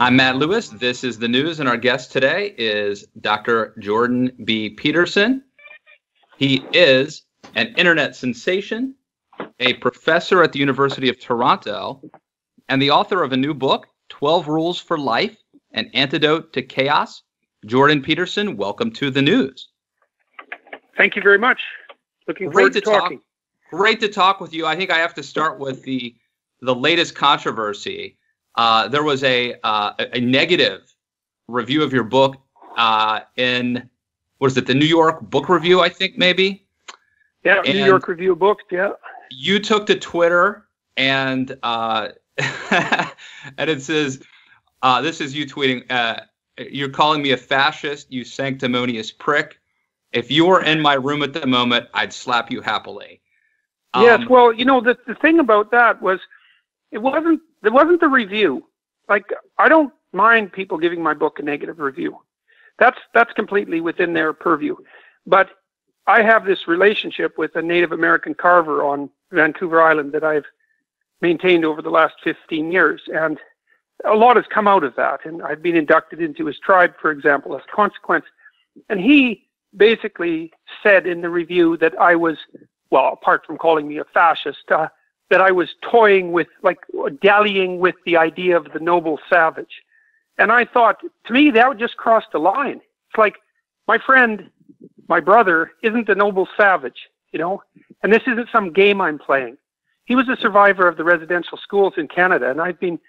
I'm Matt Lewis. This is the news, and our guest today is Dr. Jordan B. Peterson. He is an internet sensation, a professor at the University of Toronto, and the author of a new book, 12 Rules for Life, An Antidote to Chaos. Jordan Peterson, welcome to the news. Thank you very much. Looking forward to talking. Great to talk with you. I think I have to start with the latest controversy. There was a negative review of your book in, what is it, the New York Book Review, I think, maybe? Yeah, and New York Review of Books, yeah. You took to Twitter and and it says, this is you tweeting, you're calling me a fascist, you sanctimonious prick. If you were in my room at the moment, I'd slap you happily. Yes, well, you know, the thing about that was, it wasn't the review. Like, I don't mind people giving my book a negative review. That's completely within their purview. But I have this relationship with a Native American carver on Vancouver Island that I've maintained over the last 15 years. And a lot has come out of that. And I've been inducted into his tribe, for example, as a consequence. And he basically said in the review that I was, well, apart from calling me a fascist, that I was toying with, like, dallying with the idea of the noble savage. And I thought, to me, that just crossed the line. It's like, my friend, my brother, isn't a noble savage, you know? And this isn't some game I'm playing. He was a survivor of the residential schools in Canada, and I've been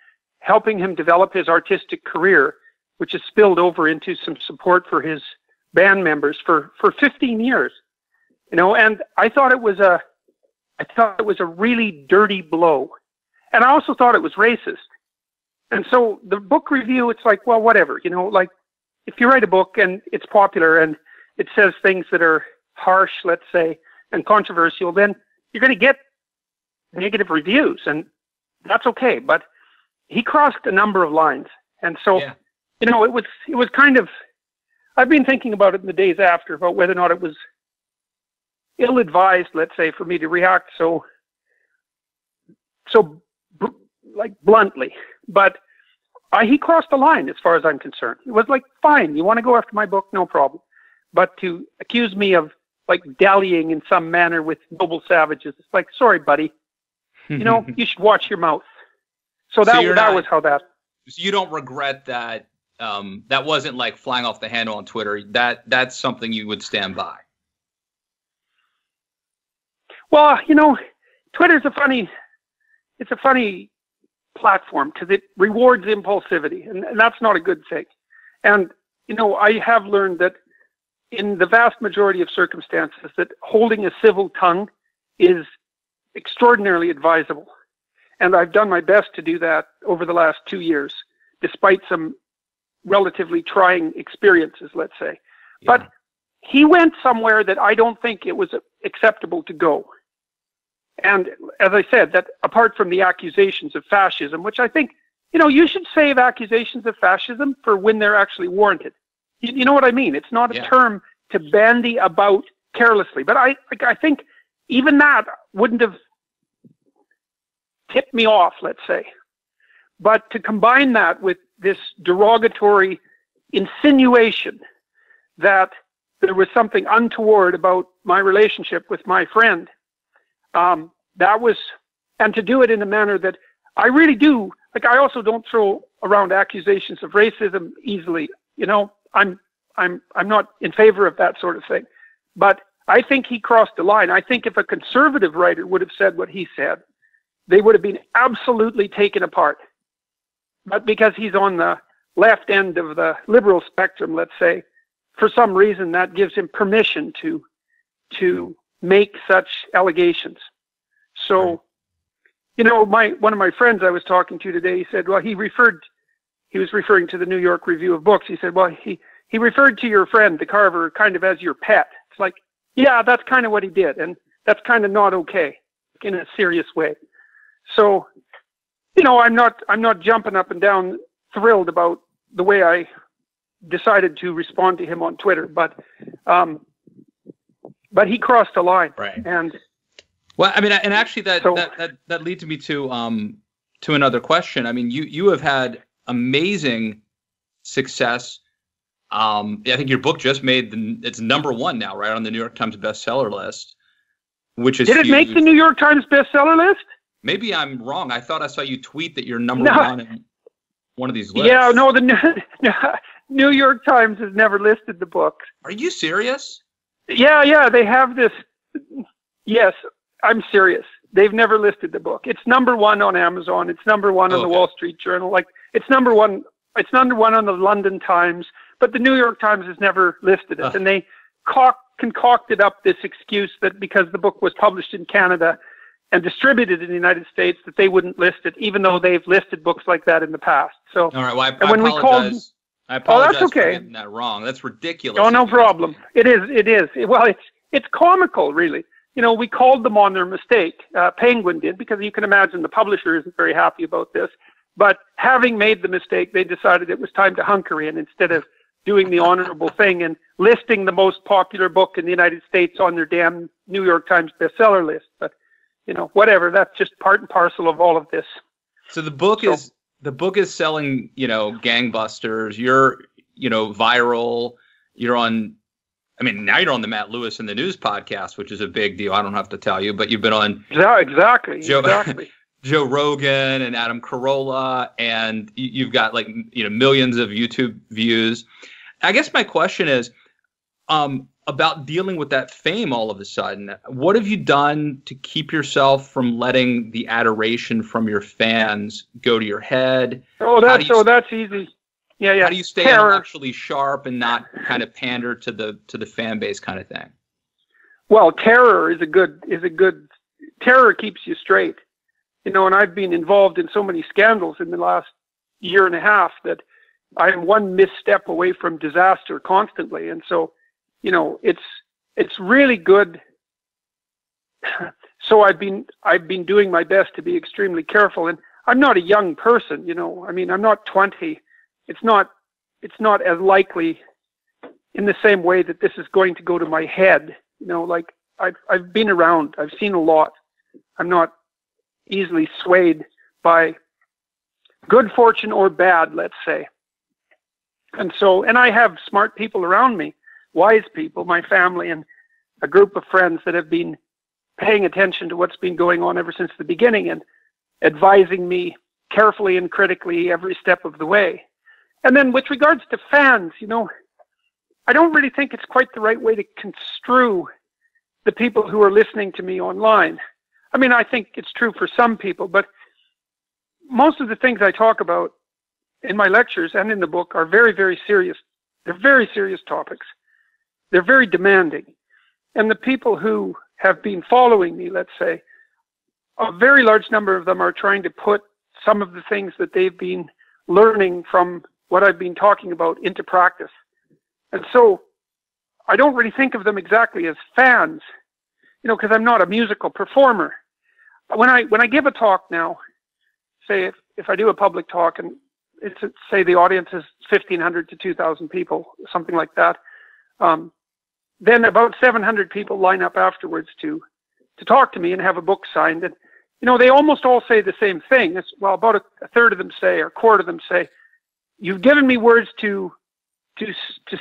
helping him develop his artistic career, which has spilled over into some support for his band members for 15 years, you know? And I thought it was a really dirty blow. And I also thought it was racist. And so the book review, it's like, well, whatever, you know, like, if you write a book and it's popular and it says things that are harsh, let's say, and controversial, then you're going to get negative reviews, and that's okay. But he crossed a number of lines. And so, you know, it was kind of, I've been thinking about it in the days after, about whether or not it was ill-advised, let's say, for me to react so bluntly. But he crossed the line as far as I'm concerned. It was like, fine, you want to go after my book, no problem. But to accuse me of, like, dallying in some manner with noble savages, it's like, sorry, buddy, you know, you should watch your mouth. So that was how that. So you don't regret that? That wasn't like flying off the handle on Twitter. That's something you would stand by. Well, you know, Twitter's a funny platform because it rewards impulsivity, and that's not a good thing. And, you know, I have learned that in the vast majority of circumstances that holding a civil tongue is extraordinarily advisable. And I've done my best to do that over the last 2 years, despite some relatively trying experiences, let's say. Yeah. But he went somewhere that I don't think it was acceptable to go. And as I said, that apart from the accusations of fascism, which I think, you know, you should save accusations of fascism for when they're actually warranted. You know what I mean? It's not a term to bandy about carelessly. But I think even that wouldn't have tipped me off, let's say. But to combine that with this derogatory insinuation that there was something untoward about my relationship with my friend, that was, and to do it in a manner that I really do, like, I also don't throw around accusations of racism easily. You know, I'm not in favor of that sort of thing, but I think he crossed the line. I think if a conservative writer would have said what he said, they would have been absolutely taken apart. But because he's on the left end of the liberal spectrum, let's say, for some reason that gives him permission to make such allegations. So, you know, one of my friends I was talking to today, he said, well, he was referring to the New York Review of Books. He said, well, he referred to your friend, the carver, kind of as your pet. It's like, yeah, that's kind of what he did. And that's kind of not okay in a serious way. So, you know, I'm not jumping up and down thrilled about the way I decided to respond to him on Twitter, but he crossed a line. Right. And well, I mean, and actually that leads me to another question. I mean, you have had amazing success. I think your book just made it's #1 now, right, on the New York Times bestseller list, which is Did it huge. make the New York Times bestseller list? Maybe I'm wrong. I thought I saw you tweet that you're #1 in one of these lists. Yeah, no, the New York Times has never listed the book. Are you serious? Yeah, they have this. Yes, I'm serious. They've never listed the book. It's #1 on Amazon. It's #1 on the Wall Street Journal. Like, it's #1. It's #1 on the London Times. But the New York Times has never listed it, and they concocted up this excuse that because the book was published in Canada and distributed in the United States, that they wouldn't list it, even though they've listed books like that in the past. So, all right. Well, I apologize that's okay. for getting that wrong. That's ridiculous. Oh, no problem. It is. Well, it's comical, really. You know, we called them on their mistake. Penguin did, because you can imagine the publisher isn't very happy about this. But having made the mistake, they decided it was time to hunker in instead of doing the honorable thing and listing the most popular book in the United States on their damn New York Times bestseller list. But, you know, whatever. That's just part and parcel of all of this. So the book is selling, you know, gangbusters. You're, you know, viral. You're on. I mean, now you're on the Matt Lewis in the News podcast, which is a big deal. I don't have to tell you, but you've been on exactly. Joe Rogan and Adam Carolla, and you've got, like, you know, millions of YouTube views. I guess my question is about dealing with that fame all of a sudden. What have you done to keep yourself from letting the adoration from your fans go to your head? That's easy. Yeah. How do you stay intellectually sharp and not kind of pander to the fan base kind of thing? Well, terror is a good. Terror keeps you straight. You know, and I've been involved in so many scandals in the last year and a half that I'm one misstep away from disaster constantly. And so, you know, it's really good. So I've been doing my best to be extremely careful. And I'm not a young person, you know. I mean, I'm not 20. It's not as likely in the same way that this is going to go to my head. You know, like I've been around. I've seen a lot. I'm not easily swayed by good fortune or bad, let's say. And I have smart people around me, wise people, my family, and a group of friends that have been paying attention to what's been going on ever since the beginning and advising me carefully and critically every step of the way. And then with regards to fans, you know, I don't really think it's quite the right way to construe the people who are listening to me online. I mean, I think it's true for some people, but most of the things I talk about in my lectures and in the book are very, very serious. They're very serious topics. They're very demanding. And the people who have been following me, let's say, a very large number of them are trying to put some of the things that they've been learning from what I've been talking about into practice. And so I don't really think of them exactly as fans, you know, because I'm not a musical performer. When I give a talk now, say if I do a public talk and it's, say the audience is 1,500 to 2,000 people, something like that, then about 700 people line up afterwards to talk to me and have a book signed. And, you know, they almost all say the same thing. It's, well, about a third of them say, or a quarter of them say, you've given me words to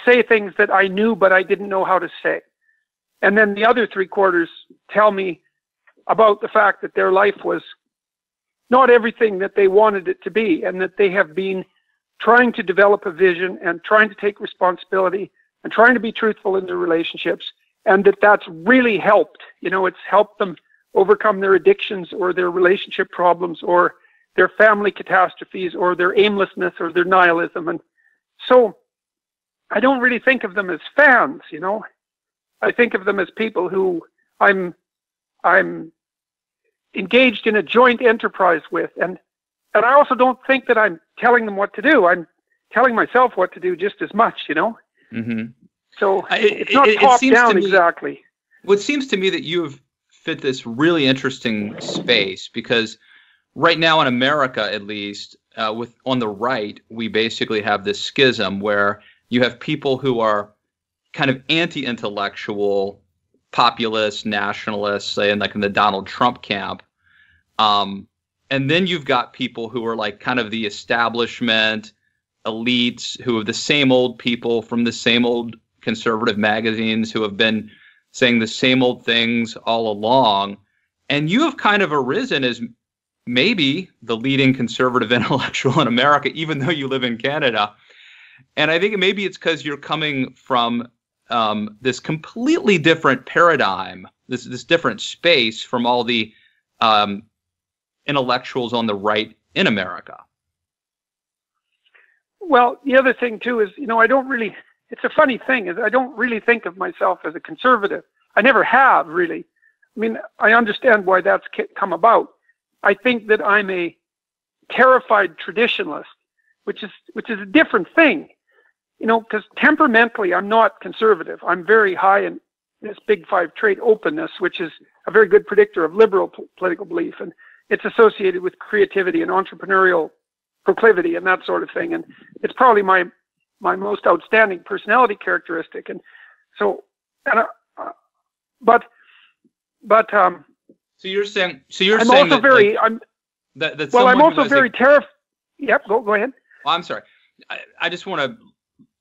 say things that I knew but I didn't know how to say. And then the other 3/4 tell me about the fact that their life was not everything that they wanted it to be, and that they have been trying to develop a vision and trying to take responsibility and trying to be truthful in their relationships, and that's really helped. You know, it's helped them overcome their addictions or their relationship problems or their family catastrophes or their aimlessness or their nihilism. And so I don't really think of them as fans, you know. I think of them as people who I'm engaged in a joint enterprise with. And I also don't think that I'm telling them what to do. I'm telling myself what to do just as much, you know. Mm-hmm. So it's not top down exactly. Well, it seems to me that you've fit this really interesting space, because right now in America, at least, with on the right, we basically have this schism where you have people who are kind of anti-intellectual, populist, nationalists, say, in the Donald Trump camp, And then you've got people who are like kind of the establishment elites who are the same old people from the same old conservative magazines who have been saying the same old things all along. And you have kind of arisen as maybe the leading conservative intellectual in America, even though you live in Canada. And I think maybe it's because you're coming from this completely different paradigm, this different space from all the intellectuals on the right in America. Well, the other thing too is, it's a funny thing is I don't really think of myself as a conservative. I never have really. I mean, I understand why that's come about. I think that I'm a terrified traditionalist, which is a different thing, because temperamentally I'm not conservative. I'm very high in this big five trait openness, which is a very good predictor of liberal political belief. And it's associated with creativity and entrepreneurial proclivity and that sort of thing. And it's probably my most outstanding personality characteristic. And so, so you're saying I'm saying also that, very, like, I'm that well, I'm also very terrified. Yep, go ahead. Oh, I'm sorry. I just want to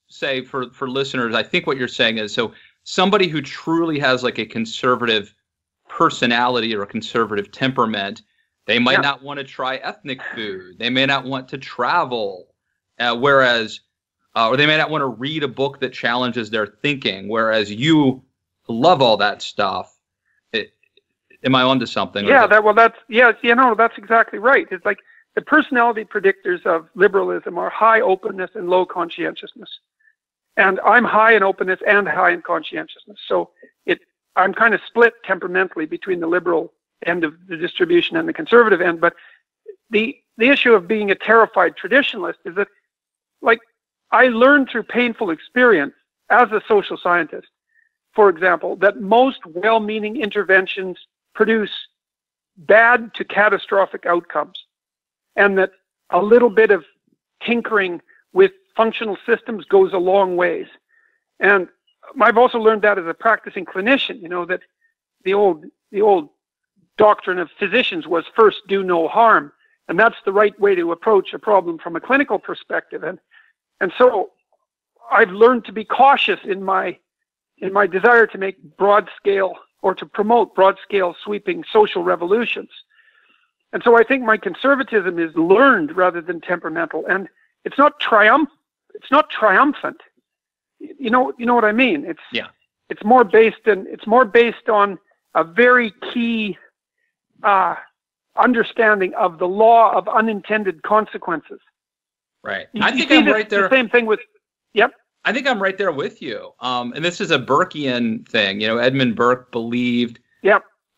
say for listeners, I think what you're saying is, so somebody who truly has like a conservative personality or a conservative temperament, they might not want to try ethnic food. They may not want to travel, whereas, or they may not want to read a book that challenges their thinking, whereas you love all that stuff. Am I onto something? Yeah, that's exactly right. It's like the personality predictors of liberalism are high openness and low conscientiousness. And I'm high in openness and high in conscientiousness. So I'm kind of split temperamentally between the liberal end of the distribution and the conservative end. But the issue of being a terrified traditionalist is that, like, I learned through painful experience as a social scientist, for example, that most well-meaning interventions produce bad to catastrophic outcomes, and that a little bit of tinkering with functional systems goes a long ways. And I've also learned that as a practicing clinician, that the old doctrine of physicians was first do no harm, and that's the right way to approach a problem from a clinical perspective. And so I've learned to be cautious in my desire to make broad scale or to promote broad scale sweeping social revolutions. And so I think my conservatism is learned rather than temperamental, and it's not triumphant. You know what I mean? It's more based on a very key understanding of the law of unintended consequences. Right. I think I'm right there. The same thing with. Yep. I think I'm right there with you. And this is a Burkean thing. Edmund Burke believed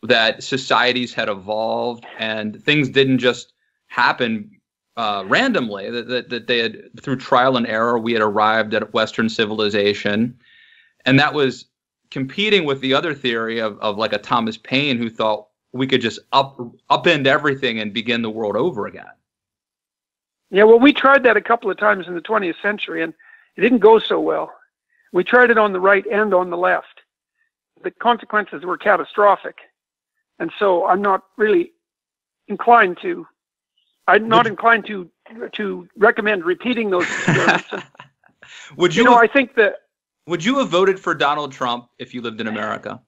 that societies had evolved and things didn't just happen randomly, that they had, through trial and error, we had arrived at Western civilization. And that was competing with the other theory of like a Thomas Paine, who thought we could just upend everything and begin the world over again. Yeah, well, we tried that a couple of times in the 20th century, and it didn't go so well. We tried it on the right and on the left. The consequences were catastrophic. And so I'm not really inclined to recommend repeating those experiments. I think that. Would you have voted for Donald Trump if you lived in America?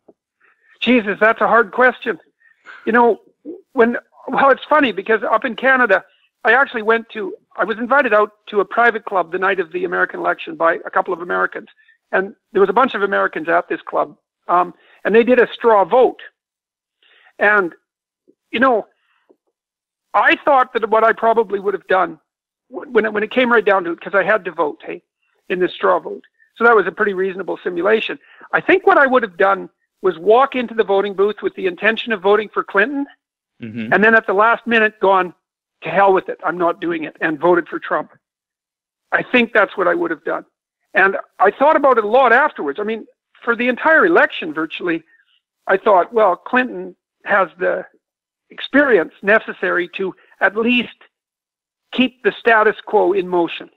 Jesus, that's a hard question. It's funny because up in Canada, I was invited out to a private club the night of the American election by a couple of Americans. And there was a bunch of Americans at this club. And they did a straw vote. And, I thought that what I probably would have done when it came right down to it, because I had to vote, in this straw vote. So that was a pretty reasonable simulation. I think what I would have done was walk into the voting booth with the intention of voting for Clinton. Mm-hmm. And then at the last minute gone, to hell with it, I'm not doing it, and voted for Trump. I think that's what I would have done. And I thought about it a lot afterwards. I mean, for the entire election, virtually, I thought, well, Clinton has the experience necessary to at least keep the status quo in motion,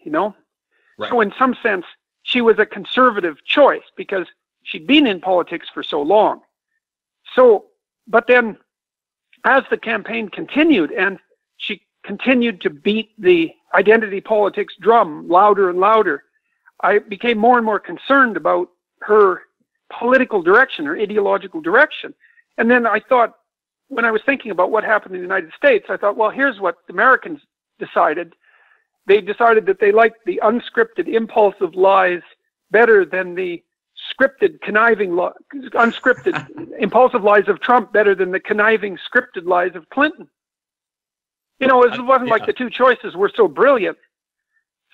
Right. So in some sense, she was a conservative choice because she'd been in politics for so long. So, but then as the campaign continued and continued to beat the identity politics drum louder and louder, I became more and more concerned about her political direction, her ideological direction. And then I thought, when I was thinking about what happened in the United States, I thought, well, here's what the Americans decided. They decided that they liked the unscripted, impulsive lies better than the scripted, conniving, unscripted, impulsive lies of Trump better than the conniving, scripted lies of Clinton. You know, it wasn't like the two choices were so brilliant.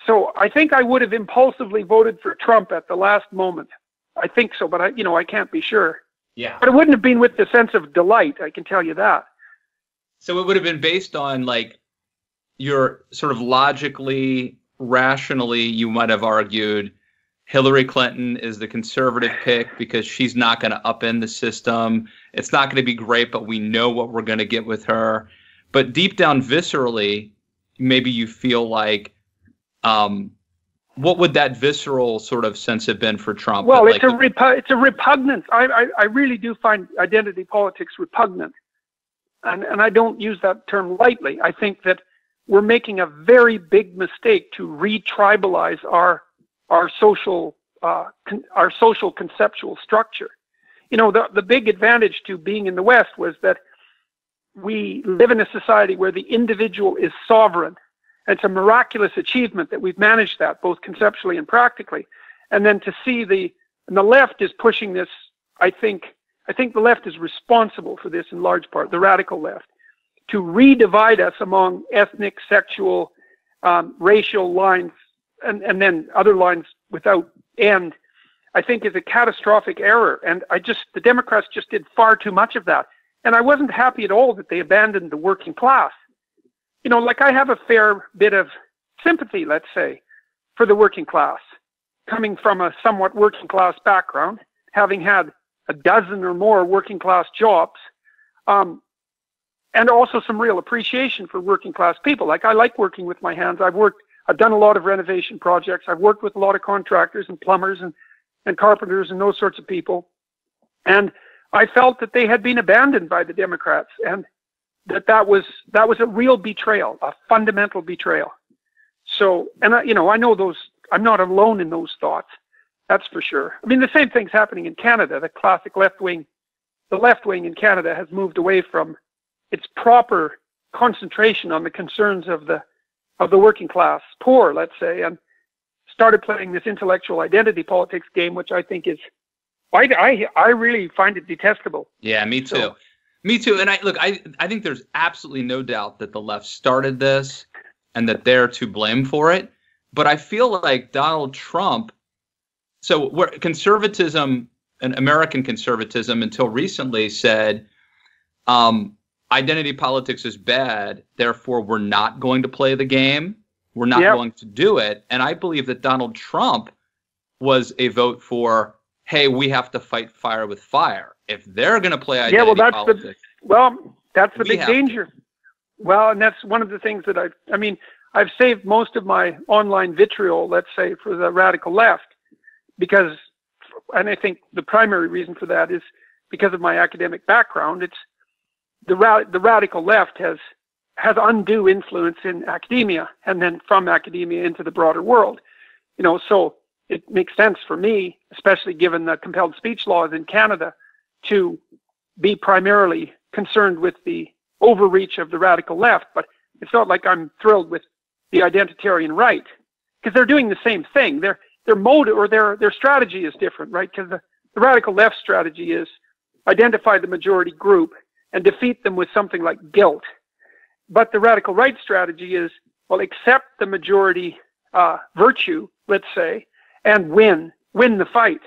So I think I would have impulsively voted for Trump at the last moment. I think so, but I can't be sure. Yeah. But it wouldn't have been with the sense of delight, I can tell you that. So it would have been based on, like, your sort of logically, rationally, you might have argued Hillary Clinton is the conservative pick because she's not going to upend the system. It's not going to be great, but we know what we're going to get with her. But deep down, viscerally, maybe you feel like, what would that visceral sort of sense have been for Trump? Well, it's a repugnance. I really do find identity politics repugnant. And I don't use that term lightly. I think that we're making a very big mistake to re-tribalize our social conceptual structure. You know, the big advantage to being in the West was that we live in a society where the individual is sovereign. It's a miraculous achievement that we've managed that both conceptually and practically. And then to see the left is pushing this, I think the left is responsible for this in large part, the radical left, to redivide us among ethnic, sexual, racial lines, and then other lines without end, I think is a catastrophic error. And the Democrats just did far too much of that. And I wasn't happy at all that they abandoned the working class. You know, like I have a fair bit of sympathy, let's say, for the working class, coming from a somewhat working class background, having had a dozen or more working class jobs, and also some real appreciation for working class people. Like I like working with my hands. I've done a lot of renovation projects. I've worked with a lot of contractors and plumbers and carpenters and those sorts of people. And I felt that they had been abandoned by the Democrats, and that was a real betrayal, a fundamental betrayal. So, and I know those, I'm not alone in those thoughts. That's for sure. I mean, the same thing's happening in Canada. The classic left wing in Canada has moved away from its proper concentration on the concerns of the working class poor, let's say, and started playing this intellectual identity politics game, which I think is, I really find it detestable. Yeah, me too. Me too. And I think there's absolutely no doubt that the left started this and that they're to blame for it. But I feel like Donald Trump, so where conservatism and American conservatism until recently said, identity politics is bad, therefore we're not going to play the game. We're not going to do it. And I believe that Donald Trump was a vote for, hey, we have to fight fire with fire. If they're going to play identity politics. That's the big danger. Well, and that's one of the things that I've saved most of my online vitriol, let's say, for the radical left, because, and I think the primary reason for that is because of my academic background. It's the radical left has undue influence in academia, and then from academia into the broader world. You know, so it makes sense for me, especially given the compelled speech laws in Canada, to be primarily concerned with the overreach of the radical left. But it's not like I'm thrilled with the identitarian right, because they're doing the same thing. Their mode or their strategy is different, right? Because the radical left strategy is identify the majority group and defeat them with something like guilt. But the radical right strategy is, well, accept the majority virtue, let's say, and win the fight.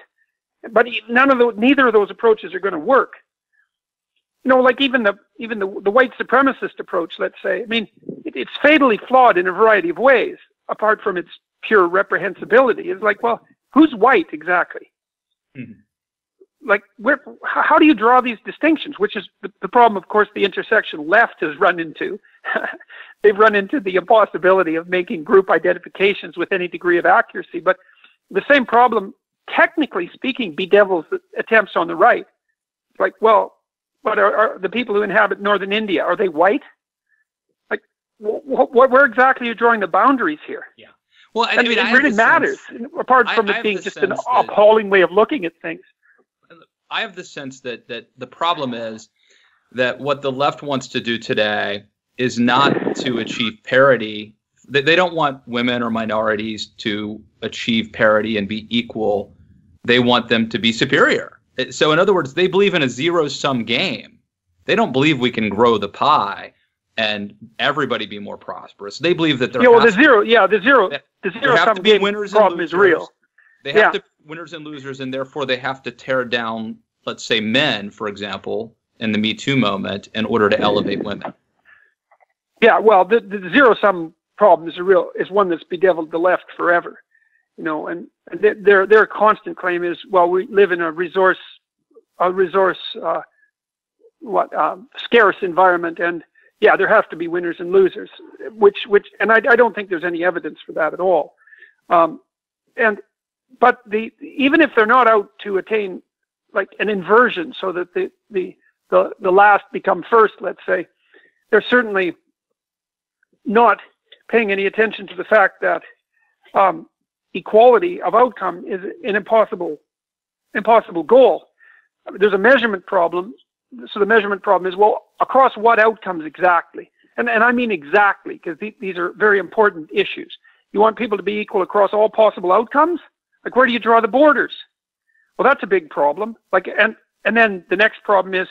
But neither of those approaches are going to work. You know, like even the white supremacist approach, let's say, I mean, it's fatally flawed in a variety of ways, apart from its pure reprehensibility. It's like, well, who's white exactly? Mm-hmm. Like, how do you draw these distinctions? Which is the problem, of course, the intersection left has run into. They've run into the impossibility of making group identifications with any degree of accuracy. But the same problem, technically speaking, bedevils the attempts on the right. Like, well, but are the people who inhabit northern India, are they white? Like, where exactly are you drawing the boundaries here? Yeah. Well, I mean, it really matters, apart from it being just an appalling way of looking at things. I have the sense that the problem is that what the left wants to do today is not to achieve parity. They don't want women or minorities to achieve parity and be equal. They want them to be superior. So in other words, they believe in a zero-sum game. They don't believe we can grow the pie and everybody be more prosperous. They believe that the zero-sum game problem is real. They have to be winners and losers, and therefore they have to tear down, let's say, men, for example, in the Me Too moment in order to elevate women. Yeah, well, the zero-sum problem is one that's bedeviled the left forever, and their constant claim is, well, we live in a resource scarce environment, and there has to be winners and losers, and I don't think there's any evidence for that at all. But even if they're not out to attain like an inversion, so that the last become first, let's say, they're certainly not paying any attention to the fact that equality of outcome is an impossible goal. There's a measurement problem. So the measurement problem is, well, across what outcomes exactly? And I mean exactly, because these are very important issues. You want people to be equal across all possible outcomes? Like, where do you draw the borders? Well, that's a big problem. And then the next problem is,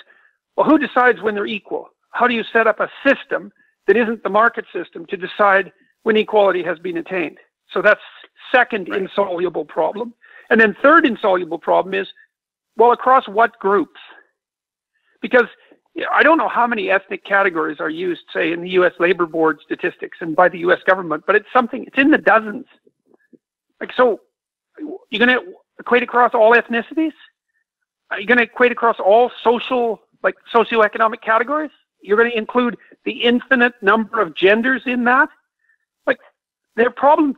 well, who decides when they're equal? How do you set up a system that isn't the market system to decide when equality has been attained? So that's second insoluble problem. And then third insoluble problem is, well, across what groups? Because I don't know how many ethnic categories are used, say, in the U.S. Labor Board statistics and by the U.S. government, but it's in the dozens. Like, so you're going to equate across all ethnicities? Are you going to equate across all socioeconomic categories? You're going to include the infinite number of genders in that? Like, the problem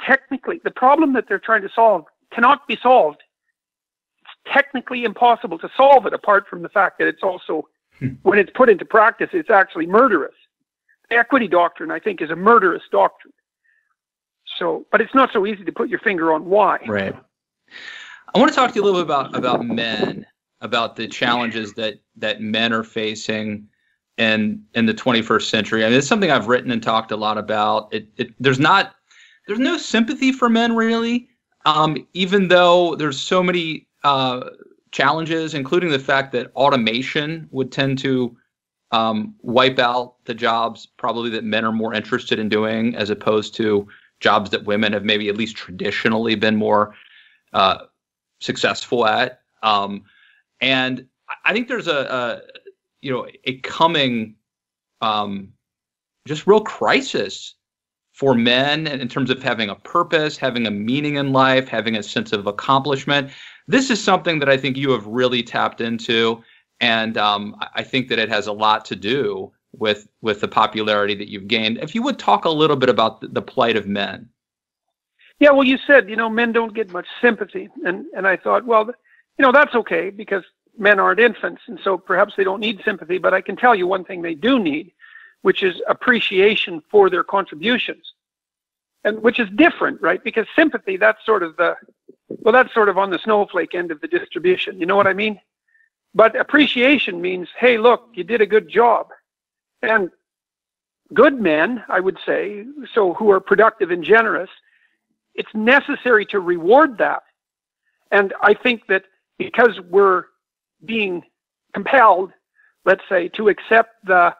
that they're trying to solve cannot be solved. It's technically impossible to solve it, apart from the fact that it's also, when it's put into practice, it's actually murderous. The equity doctrine, I think, is a murderous doctrine. So, but it's not so easy to put your finger on why. Right. I want to talk to you a little bit about men, about the challenges that men are facing in the 21st century. I mean, it's something I've written and talked a lot about. There's no sympathy for men, really, even though there's so many challenges, including the fact that automation would tend to wipe out the jobs probably that men are more interested in doing, as opposed to jobs that women have maybe at least traditionally been more successful at. And I think there's a coming just real crisis for men in terms of having a purpose, having a meaning in life, having a sense of accomplishment. This is something that I think you have really tapped into, and I think that it has a lot to do with the popularity that you've gained. If you would talk a little bit about the plight of men. Yeah, well, you said, men don't get much sympathy. And I thought, well, that's okay, because men aren't infants, and so perhaps they don't need sympathy. But I can tell you one thing they do need, which is appreciation for their contributions, and which is different, right? Because sympathy, that's sort of on the snowflake end of the distribution. You know what I mean? But appreciation means, hey, look, you did a good job. And good men, I would say, so who are productive and generous, it's necessary to reward that. And I think that because we're being compelled, let's say, to accept the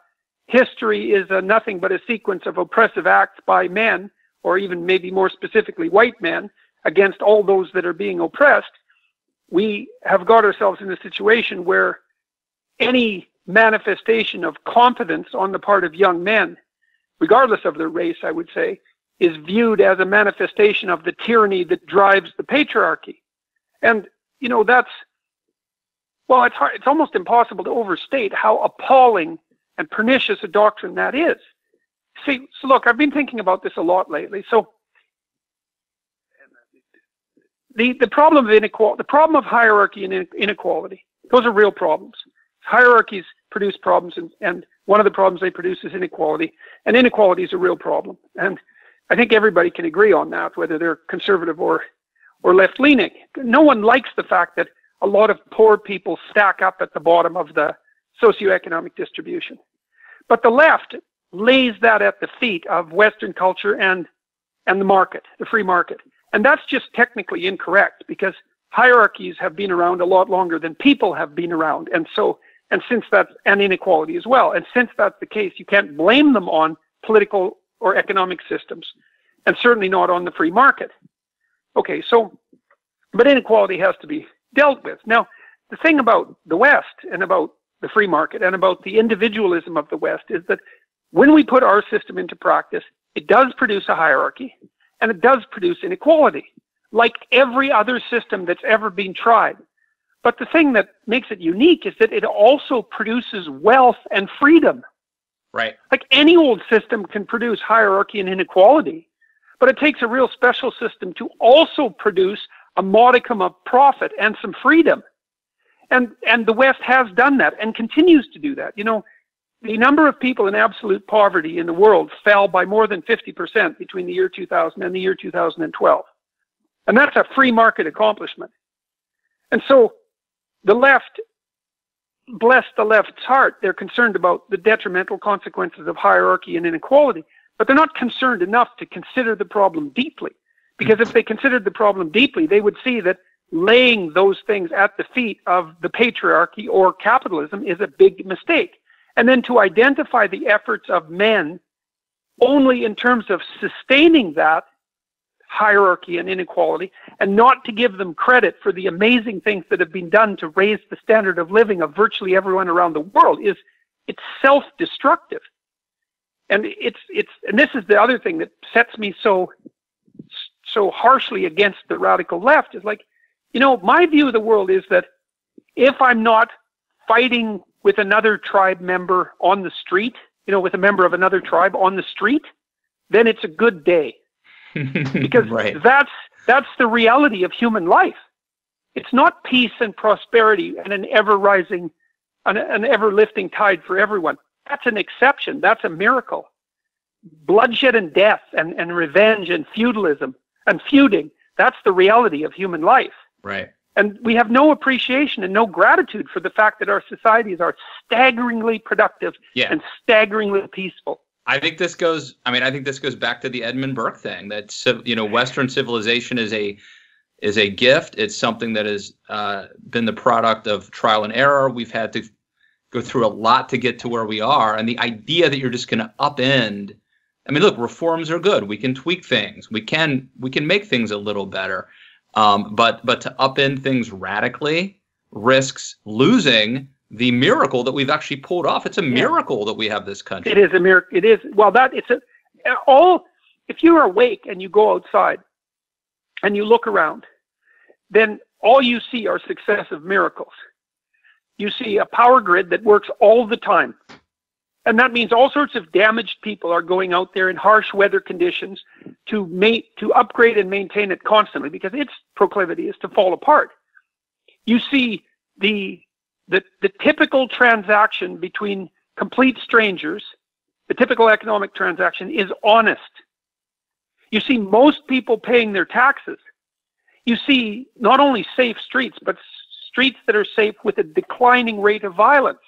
history is nothing but a sequence of oppressive acts by men, or even maybe more specifically white men, against all those that are being oppressed, we have got ourselves in a situation where any manifestation of competence on the part of young men, regardless of their race, I would say, is viewed as a manifestation of the tyranny that drives the patriarchy. And, it's almost impossible to overstate how appalling and pernicious a doctrine that is. See, so look, I've been thinking about this a lot lately. So the problem of inequality, the problem of hierarchy and inequality, those are real problems. Hierarchies produce problems, and One of the problems they produce is inequality, and inequality is a real problem. And I think everybody can agree on that, whether they're conservative or left-leaning. No one likes the fact that a lot of poor people stack up at the bottom of the socioeconomic distribution. But the left lays that at the feet of Western culture and the market, the free market. And that's just technically incorrect, because hierarchies have been around a lot longer than people have been around. And inequality as well. And since that's the case, you can't blame them on political or economic systems, and certainly not on the free market. Okay, but inequality has to be dealt with. Now, the thing about the West and about the free market and about the individualism of the West is that when we put our system into practice, it does produce a hierarchy and it does produce inequality, like every other system that's ever been tried. But the thing that makes it unique is that it also produces wealth and freedom. Right. Like any old system can produce hierarchy and inequality, but it takes a real special system to also produce a modicum of profit and some freedom. And the West has done that and continues to do that. You know, the number of people in absolute poverty in the world fell by more than 50% between the year 2000 and the year 2012. And that's a free market accomplishment. And so the left, bless the left's heart, they're concerned about the detrimental consequences of hierarchy and inequality, but they're not concerned enough to consider the problem deeply. Because if they considered the problem deeply, they would see that laying those things at the feet of the patriarchy or capitalism is a big mistake. And then to identify the efforts of men only in terms of sustaining that hierarchy and inequality, and not to give them credit for the amazing things that have been done to raise the standard of living of virtually everyone around the world, it's self-destructive. And and this is the other thing that sets me so harshly against the radical left, is like, you know, my view of the world is that if I'm not fighting with another tribe member on the street, you know, with a member of another tribe on the street, then it's a good day. Because right. that's the reality of human life. It's not peace and prosperity and an ever-rising, an ever-lifting tide for everyone. That's an exception. That's a miracle. Bloodshed and death and revenge and feudalism and feuding, that's the reality of human life. Right. And we have no appreciation and no gratitude for the fact that our societies are staggeringly productive and staggeringly peaceful. I think this goes back to the Edmund Burke thing, that, you know, Western civilization is a gift. It's something that has been the product of trial and error. We've had to go through a lot to get to where we are. And the idea that you're just going to upend, I mean, look, reforms are good. We can tweak things. We can make things a little better. But to upend things radically risks losing the miracle that we've actually pulled off. It's a miracle that we have this country. It is a miracle. It is. Well, if you're awake and you go outside and you look around, then all you see are successive miracles. You see a power grid that works all the time. And that means all sorts of damaged people are going out there in harsh weather conditions to upgrade and maintain it constantly, because its proclivity is to fall apart. You see the typical transaction between complete strangers, the typical economic transaction, is honest. You see most people paying their taxes. You see not only safe streets, but streets that are safe with a declining rate of violence.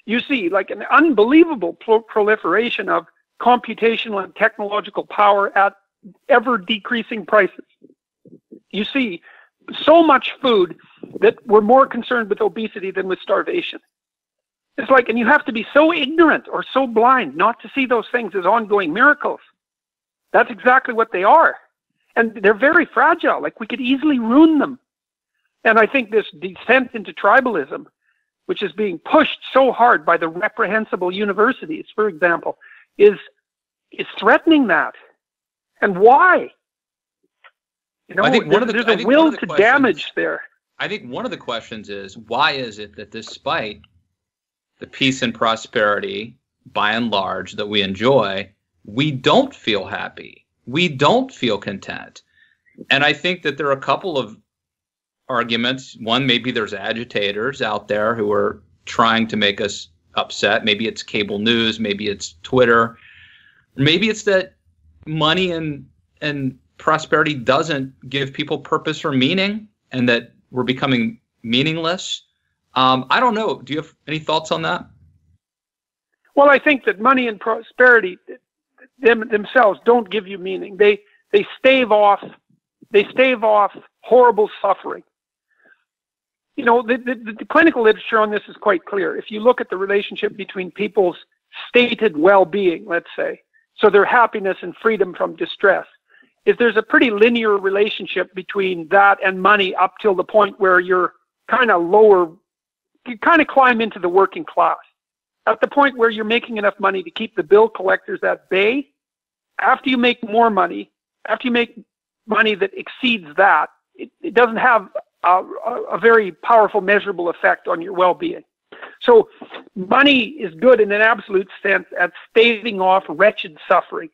You see like an unbelievable proliferation of computational and technological power at ever decreasing prices. You see so much food that we're more concerned with obesity than with starvation. It's like, and you have to be so ignorant or so blind not to see those things as ongoing miracles. That's exactly what they are. And they're very fragile. Like, we could easily ruin them. And I think this descent into tribalism, which is being pushed so hard by the reprehensible universities, for example, is threatening that. And why? You know, there's a will to damage there. I think one of the questions is, why is it that despite the peace and prosperity, by and large, that we enjoy, we don't feel happy? We don't feel content. And I think that there are a couple of arguments. One, maybe there's agitators out there who are trying to make us upset. Maybe it's cable news. Maybe it's Twitter. Maybe it's that money and prosperity doesn't give people purpose or meaning, and that we're becoming meaningless. I don't know. Do you have any thoughts on that? Well, I think that money and prosperity themselves don't give you meaning. They stave off horrible suffering. You know, the clinical literature on this is quite clear. If you look at the relationship between people's stated well-being, let's say, so their happiness and freedom from distress, is there's a pretty linear relationship between that and money up till the point where you're kind of lower, you kind of climb into the working class. At the point where you're making enough money to keep the bill collectors at bay, after you make more money, after you make money that exceeds that, it doesn't have a very powerful measurable effect on your well-being. So money is good in an absolute sense at staving off wretched suffering.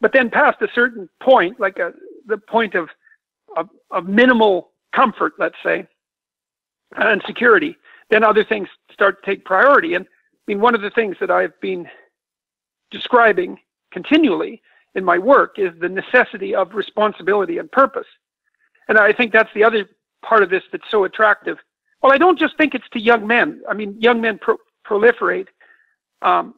But then past a certain point, like the point of minimal comfort, let's say, and security, then other things start to take priority. And I mean, one of the things that I've been describing continually in my work is the necessity of responsibility and purpose. And I think that's the other part of this that's so attractive. Well, I don't just think it's to young men. I mean, young men proliferate.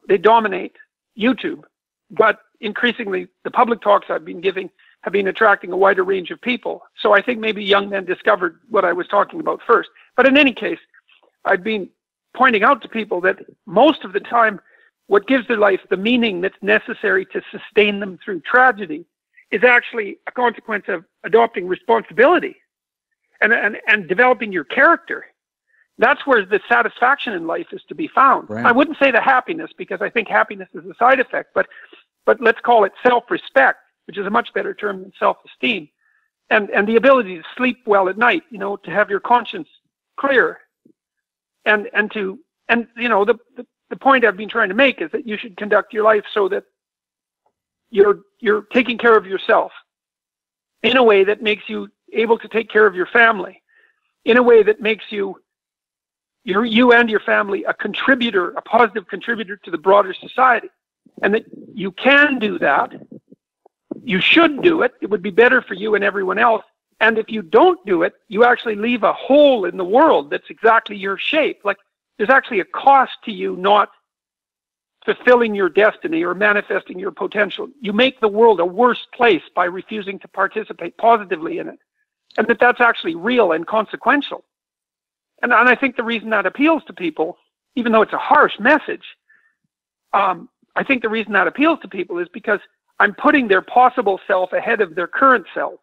They dominate YouTube. But increasingly, the public talks I've been giving have been attracting a wider range of people. So I think maybe young men discovered what I was talking about first. But in any case, I've been pointing out to people that most of the time, what gives their life the meaning that's necessary to sustain them through tragedy is actually a consequence of adopting responsibility and developing your character. That's where the satisfaction in life is to be found. Right. I wouldn't say the happiness, because I think happiness is a side effect, but let's call it self-respect, which is a much better term than self-esteem, and the ability to sleep well at night, you know, to have your conscience clear, and you know, the point I've been trying to make is that you should conduct your life so that you're taking care of yourself in a way that makes you able to take care of your family, in a way that makes you and your family a contributor, a positive contributor to the broader society. And that you can do that. You should do it. It would be better for you and everyone else. And if you don't do it, you actually leave a hole in the world that's exactly your shape. Like, there's actually a cost to you not fulfilling your destiny or manifesting your potential. You make the world a worse place by refusing to participate positively in it. And that's actually real and consequential. And I think the reason that appeals to people, even though it's a harsh message, I think the reason that appeals to people is because I'm putting their possible self ahead of their current self.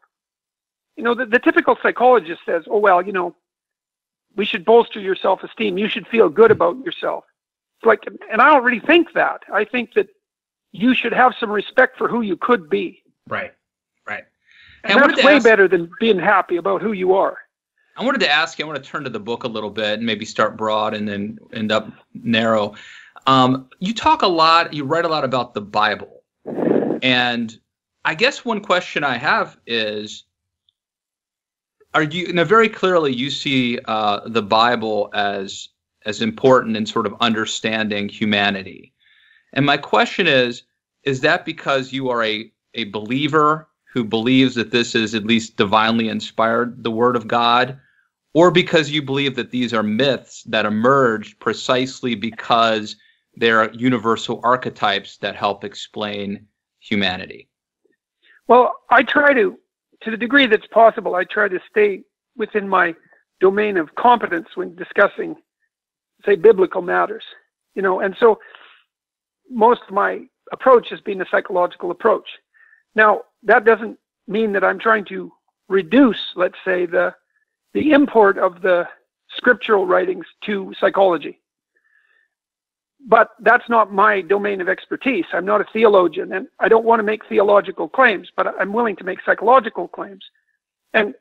You know, the typical psychologist says, oh, well, you know, we should bolster your self-esteem. You should feel good about yourself. It's like, and I don't really think that. I think that you should have some respect for who you could be. Right, right. And that's way better than being happy about who you are. I wanted to ask you, I want to turn to the book a little bit and maybe start broad and then end up narrow. You talk a lot, you write a lot about the Bible. And I guess one question I have is, very clearly you see the Bible as important in sort of understanding humanity. And my question is that because you are a believer who believes that this is at least divinely inspired, the Word of God, or because you believe that these are myths that emerged precisely because they're universal archetypes that help explain humanity? Well, I try to the degree that's possible, I try to stay within my domain of competence when discussing, say, biblical matters, you know, and so most of my approach has been a psychological approach. Now, that doesn't mean that I'm trying to reduce, let's say, the import of the scriptural writings to psychology. But that's not my domain of expertise. I'm not a theologian, and I don't want to make theological claims, but I'm willing to make psychological claims. And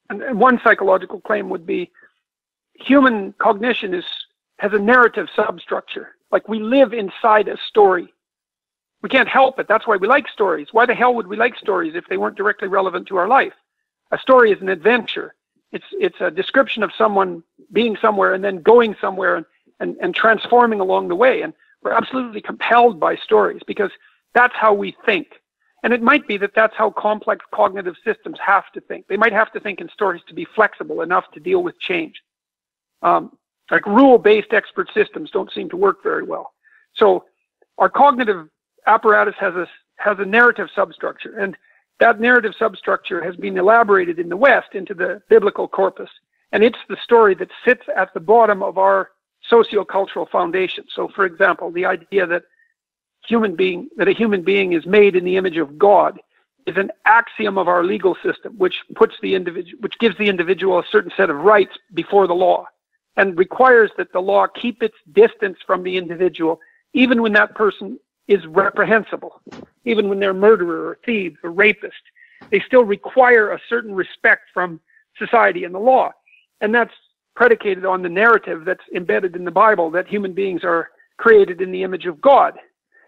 one psychological claim would be human cognition has a narrative substructure. Like, we live inside a story. We can't help it. That's why we like stories. Why the hell would we like stories if they weren't directly relevant to our life? A story is an adventure. It's a description of someone being somewhere and then going somewhere and transforming along the way. And we're absolutely compelled by stories because that's how we think. And it might be that that's how complex cognitive systems have to think. They might have to think in stories to be flexible enough to deal with change. Like rule-based expert systems don't seem to work very well. So our cognitive apparatus has a narrative substructure, and that narrative substructure has been elaborated in the West into the biblical corpus. And it's the story that sits at the bottom of our sociocultural foundation. So, for example, the idea that a human being is made in the image of God is an axiom of our legal system, which gives the individual a certain set of rights before the law, and requires that the law keep its distance from the individual, even when that person is reprehensible, even when they're murderer or thieves or rapist. They still require a certain respect from society and the law. And that's predicated on the narrative that's embedded in the Bible that human beings are created in the image of God.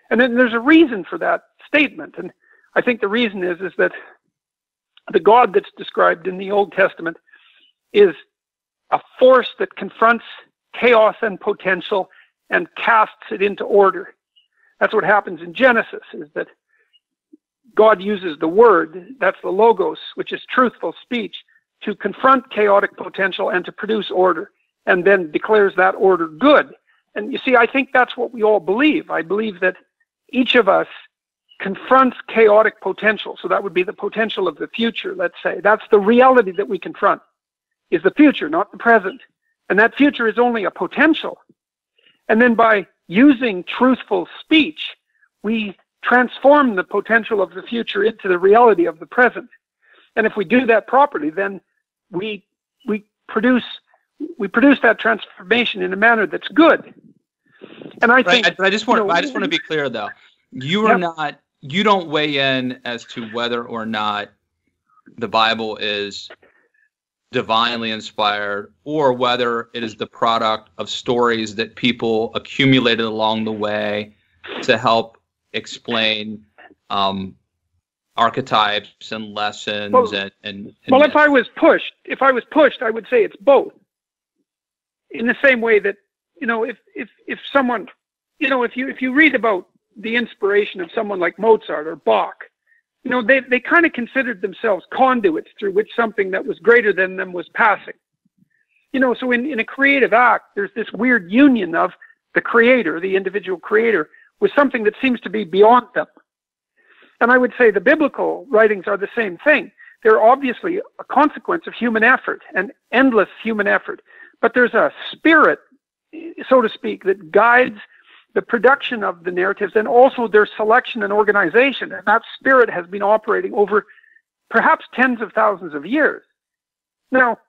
And then there's a reason for that statement. And I think the reason is that the God that's described in the Old Testament is a force that confronts chaos and potential and casts it into order. That's what happens in Genesis, is that God uses the word, that's the logos, which is truthful speech, to confront chaotic potential and to produce order, and then declares that order good. And you see, I think that's what we all believe. I believe that each of us confronts chaotic potential. So that would be the potential of the future, let's say. That's the reality that we confront, is the future, not the present. And that future is only a potential. And then by using truthful speech, we transform the potential of the future into the reality of the present. And if we do that properly, then we produce that transformation in a manner that's good. And I think, but I just want to be clear though. You don't weigh in as to whether or not the Bible is divinely inspired or whether it is the product of stories that people accumulated along the way to help explain archetypes and lessons. If I was pushed, I would say it's both. In the same way that, if someone, if you read about the inspiration of someone like Mozart or Bach, they kind of considered themselves conduits through which something that was greater than them was passing. So in a creative act, there's this weird union of the creator, the individual creator, with something that seems to be beyond them. And I would say the biblical writings are the same thing. They're obviously a consequence of human effort and endless human effort. But there's a spirit, so to speak, that guides the production of the narratives and also their selection and organization. And that spirit has been operating over perhaps tens of thousands of years. Now,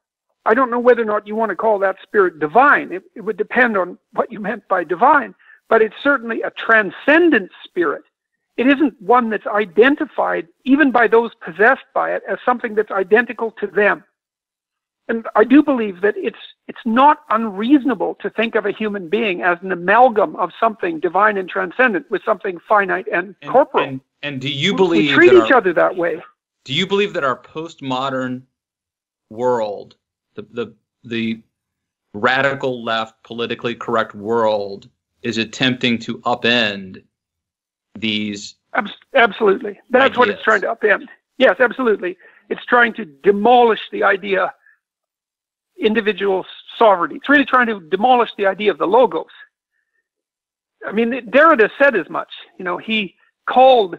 I don't know whether or not you want to call that spirit divine. It would depend on what you meant by divine. But it's certainly a transcendent spirit. It isn't one that's identified, even by those possessed by it, as something that's identical to them. And I do believe that it's not unreasonable to think of a human being as an amalgam of something divine and transcendent with something finite and corporal. And do you believe we treat each other that way? Do you believe that our postmodern world, the radical left, politically correct world, is attempting to upend these? Absolutely. That's ideas. What it's trying to upend. Yes, absolutely. It's trying to demolish the idea individual sovereignty. It's really trying to demolish the idea of the logos. I mean, Derrida said as much. He called,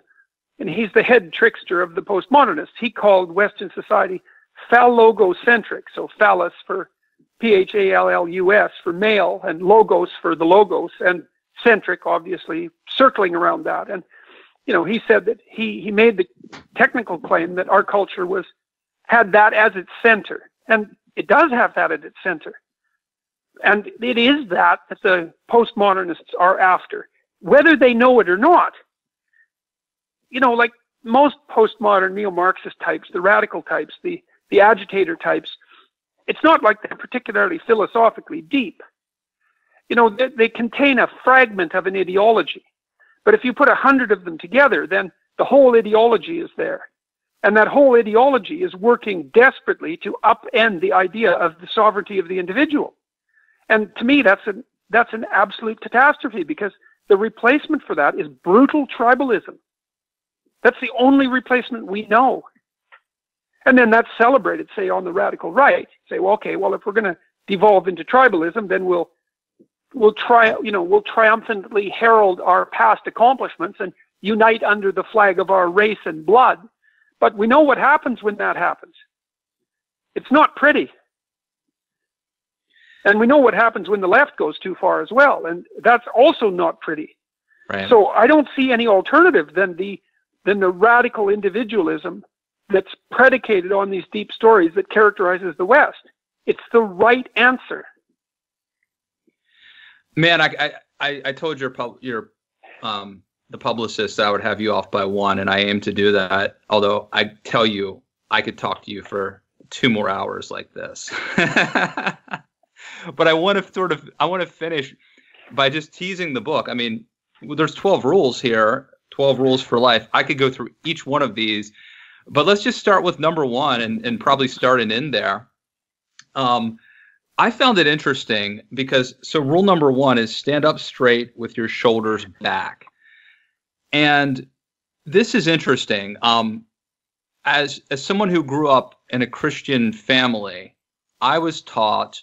and he's the head trickster of the postmodernists, he called Western society phallogocentric. So phallus for Phallus for male, and logos for the logos, and centric, obviously, circling around that. And, he said that he made the technical claim that our culture had that as its center. And it does have that at its center. And it is that the postmodernists are after, whether they know it or not. Like most postmodern neo-Marxist types, the radical types, the agitator types, it's not like they're particularly philosophically deep. They contain a fragment of an ideology. But if you put 100 of them together, then the whole ideology is there. And that whole ideology is working desperately to upend the idea of the sovereignty of the individual. And to me, that's an that's an absolute catastrophe, because the replacement for that is brutal tribalism. That's the only replacement we know. And then that's celebrated, say, on the radical right. Say, well, okay, well, if we're going to devolve into tribalism, then we'll triumphantly herald our past accomplishments and unite under the flag of our race and blood. But we know what happens when that happens. It's not pretty. And we know what happens when the left goes too far as well, and that's also not pretty. Right. So I don't see any alternative than the radical individualism that's predicated on these deep stories that characterizes the West. It's the right answer. Man, I told the publicist I would have you off by 1, and I aim to do that. Although I tell you, I could talk to you for 2 more hours like this. But I want to finish by just teasing the book. I mean, there's 12 rules here, 12 rules for life. I could go through each one of these, but let's just start with number 1 and probably start and end there. I found it interesting because, so rule number 1 is stand up straight with your shoulders back. And this is interesting. As someone who grew up in a Christian family, I was taught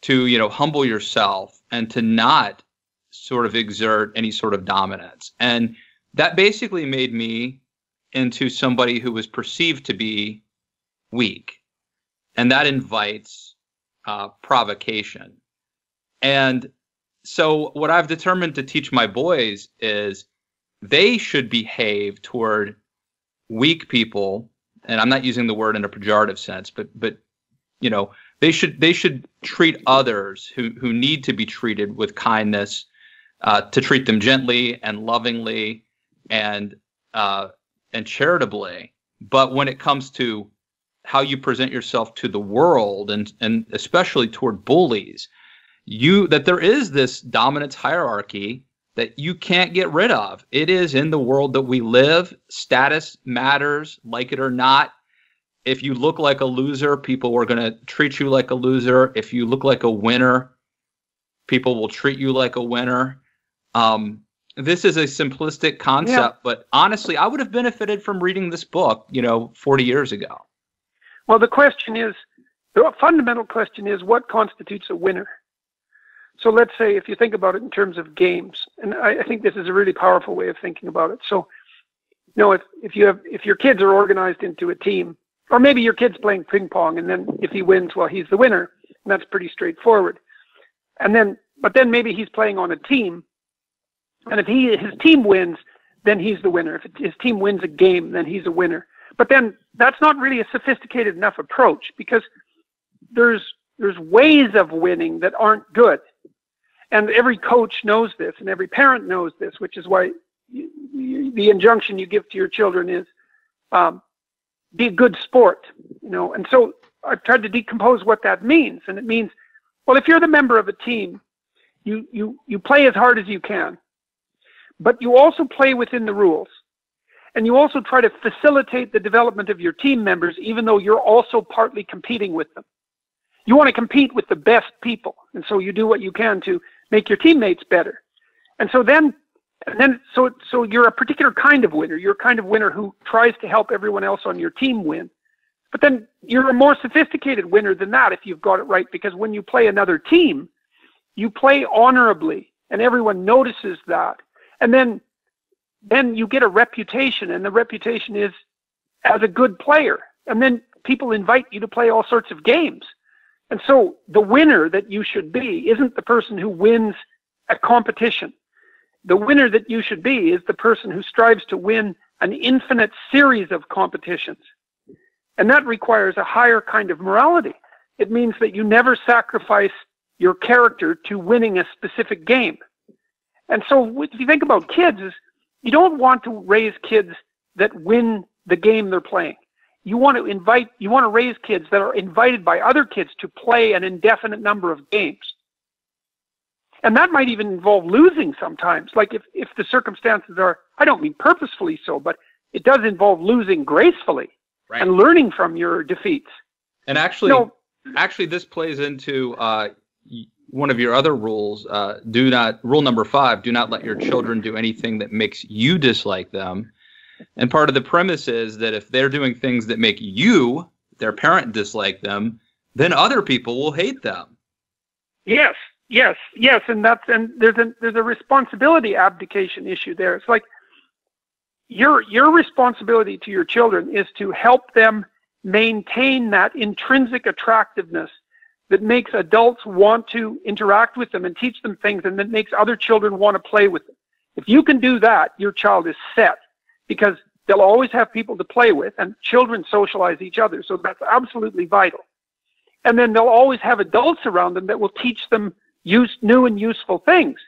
to, humble yourself and to not sort of exert any sort of dominance. And that basically made me into somebody who was perceived to be weak. And that invites provocation. And so what I've determined to teach my boys is they should behave toward weak people, and I'm not using the word in a pejorative sense, but they should treat others who need to be treated with kindness, to treat them gently and lovingly and charitably. But when it comes to how you present yourself to the world, and especially toward bullies, that there is this dominance hierarchy that you can't get rid of. It is in the world that we live. Status matters, like it or not. If you look like a loser, people are going to treat you like a loser. If you look like a winner, people will treat you like a winner. This is a simplistic concept, but honestly, I would have benefited from reading this book, 40 years ago. Well, the fundamental question is, what constitutes a winner? So let's say, if you think about it in terms of games, and I think this is a really powerful way of thinking about it. So, if your kids are organized into a team, or maybe your kid's playing ping pong, and then if he wins, well, he's the winner, and that's pretty straightforward. But then maybe he's playing on a team, and if his team wins, then he's the winner. If his team wins a game, then he's a winner. But then that's not really a sophisticated enough approach, because there's ways of winning that aren't good. And every coach knows this, and every parent knows this, which is why the injunction you give to your children is be a good sport, And so I've tried to decompose what that means. And it means, well, if you're the member of a team, you play as hard as you can, but you also play within the rules. And you also try to facilitate the development of your team members, even though you're also partly competing with them. You want to compete with the best people, and so you do what you can to make your teammates better. And so so you're a particular kind of winner. You're a kind of winner who tries to help everyone else on your team win. But then you're a more sophisticated winner than that if you've got it right, because when you play another team, you play honorably, and everyone notices that. And then you get a reputation, and the reputation is as a good player. And then people invite you to play all sorts of games. And so the winner that you should be isn't the person who wins a competition. The winner that you should be is the person who strives to win an infinite series of competitions. And that requires a higher kind of morality. It means that you never sacrifice your character to winning a specific game. And so if you think about kids, you don't want to raise kids that win the game they're playing. You want to raise kids that are invited by other kids to play an indefinite number of games. And that might even involve losing sometimes. Like if the circumstances are, I don't mean purposefully so, but it does involve losing gracefully, right, and learning from your defeats. And actually, this plays into one of your other rules, rule number 5, do not let your children do anything that makes you dislike them. And part of the premise is that if they're doing things that make you, their parent, dislike them, then other people will hate them. Yes. And there's a responsibility abdication issue there. It's like your responsibility to your children is to help them maintain that intrinsic attractiveness that makes adults want to interact with them and teach them things, and that makes other children want to play with them. If you can do that, your child is set, because they'll always have people to play with, and children socialize each other, so that's absolutely vital. And then they'll always have adults around them that will teach them new and useful things.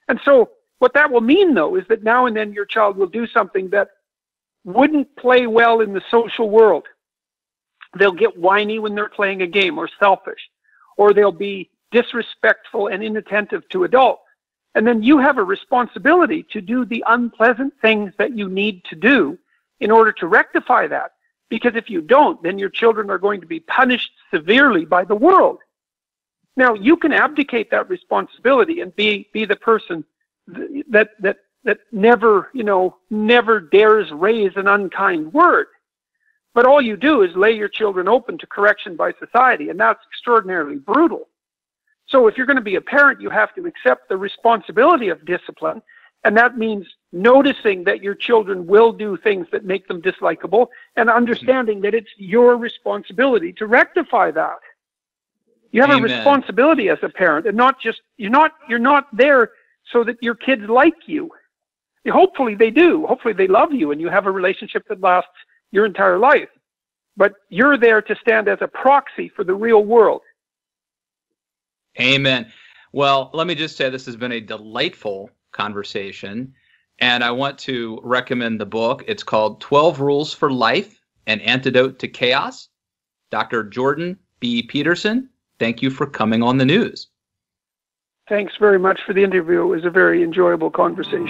And so what that will mean, though, is that now and then your child will do something that wouldn't play well in the social world. They'll get whiny when they're playing a game, or selfish, or they'll be disrespectful and inattentive to adults. And then you have a responsibility to do the unpleasant things that you need to do in order to rectify that. Because if you don't, then your children are going to be punished severely by the world. Now, you can abdicate that responsibility and be the person that never dares raise an unkind word. But all you do is lay your children open to correction by society, and that's extraordinarily brutal. So if you're going to be a parent, you have to accept the responsibility of discipline, and that means noticing that your children will do things that make them dislikable, and understanding that it's your responsibility to rectify that. You have Amen. a responsibility as a parent, and not just you're not there so that your kids like you. Hopefully they do. Hopefully they love you, and you have a relationship that lasts your entire life. But you're there to stand as a proxy for the real world. Amen. Well, let me just say this has been a delightful conversation, and I want to recommend the book. It's called 12 Rules for Life, An Antidote to Chaos. Dr. Jordan B. Peterson, thank you for coming on the news. Thanks very much for the interview. It was a very enjoyable conversation.